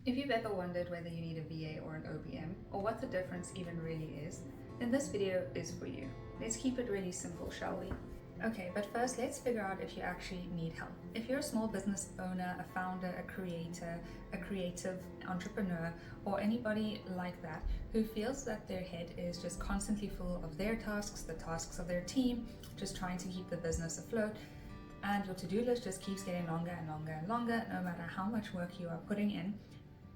If you've ever wondered whether you need a VA or an OBM, or what the difference even really is, then this video is for you. Let's keep it really simple, shall we? Okay, but first let's figure out if you actually need help. If you're a small business owner, a founder, a creator, a creative entrepreneur, or anybody like that who feels that their head is just constantly full of their tasks, the tasks of their team, just trying to keep the business afloat, and your to-do list just keeps getting longer and longer and longer, no matter how much work you are putting in,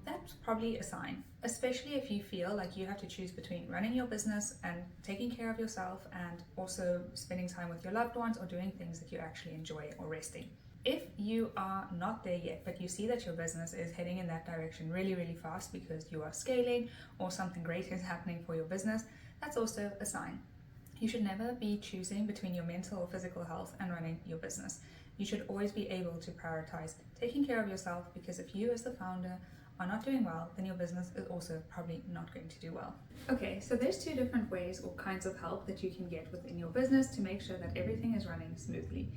that's probably a sign, especially if you feel like you have to choose between running your business and taking care of yourself and also spending time with your loved ones or doing things that you actually enjoy or resting. If you are not there yet, but you see that your business is heading in that direction really, really fast because you are scaling or something great is happening for your business, that's also a sign. You should never be choosing between your mental or physical health and running your business. You should always be able to prioritize taking care of yourself, because if you as the founder are not doing well, then your business is also probably not going to do well. Okay, so there's two different ways or kinds of help that you can get within your business to make sure that everything is running smoothly.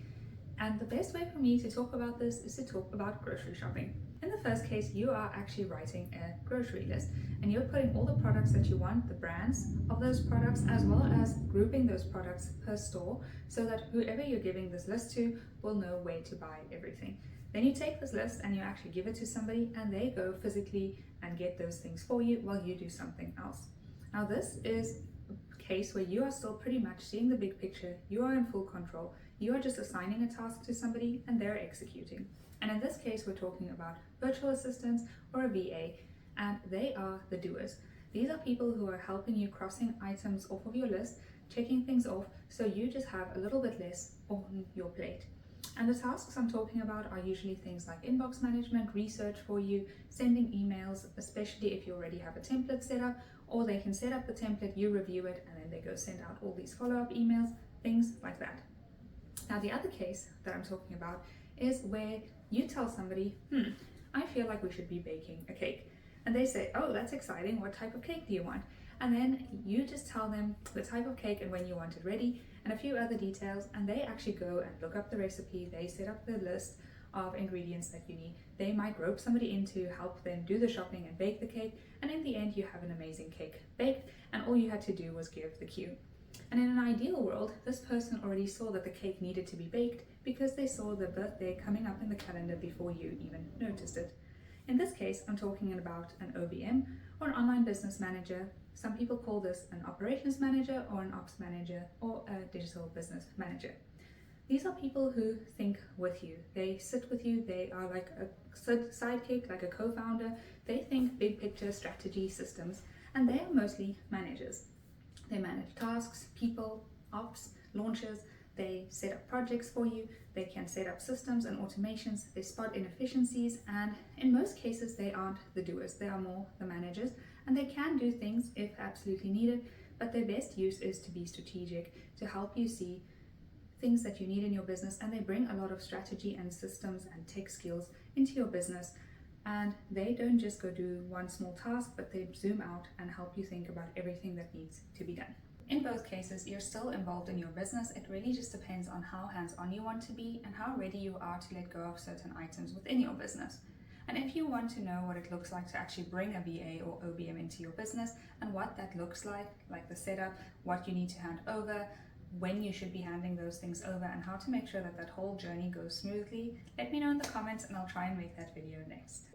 And the best way for me to talk about this is to talk about grocery shopping. In the first case, you are actually writing a grocery list and you're putting all the products that you want, the brands of those products, as well as grouping those products per store so that whoever you're giving this list to will know where to buy everything. Then you take this list and you actually give it to somebody and they go physically and get those things for you while you do something else. Now this is a case where you are still pretty much seeing the big picture, you are in full control, you are just assigning a task to somebody and they're executing. And in this case we're talking about virtual assistants or a VA, and they are the doers. These are people who are helping you crossing items off of your list, checking things off, so you just have a little bit less on your plate. And the tasks I'm talking about are usually things like inbox management, research for you, sending emails, especially if you already have a template set up, or they can set up the template, you review it, and then they go send out all these follow-up emails, things like that. Now the other case that I'm talking about is where you tell somebody, I feel like we should be baking a cake. And they say, oh, that's exciting, what type of cake do you want? And then you just tell them the type of cake and when you want it ready and a few other details, and they actually go and look up the recipe, they set up the list of ingredients that you need. They might rope somebody in to help them do the shopping and bake the cake, and in the end you have an amazing cake baked and all you had to do was give the cue. And in an ideal world, this person already saw that the cake needed to be baked because they saw the birthday coming up in the calendar before you even noticed it. In this case, I'm talking about an OBM or an online business manager. Some people call this an operations manager or an ops manager or a digital business manager. These are people who think with you. They sit with you. They are like a sidekick, like a co-founder. They think big picture strategy systems, and they are mostly managers. They manage tasks, people, ops, launches. They set up projects for you, they can set up systems and automations, they spot inefficiencies, and in most cases they aren't the doers, they are more the managers, and they can do things if absolutely needed, but their best use is to be strategic, to help you see things that you need in your business, and they bring a lot of strategy and systems and tech skills into your business, and they don't just go do one small task, but they zoom out and help you think about everything that needs to be done. In both cases, you're still involved in your business. It really just depends on how hands-on you want to be and how ready you are to let go of certain items within your business. And if you want to know what it looks like to actually bring a VA or OBM into your business and what that looks like the setup, what you need to hand over, when you should be handing those things over, and how to make sure that that whole journey goes smoothly, let me know in the comments and I'll try and make that video next.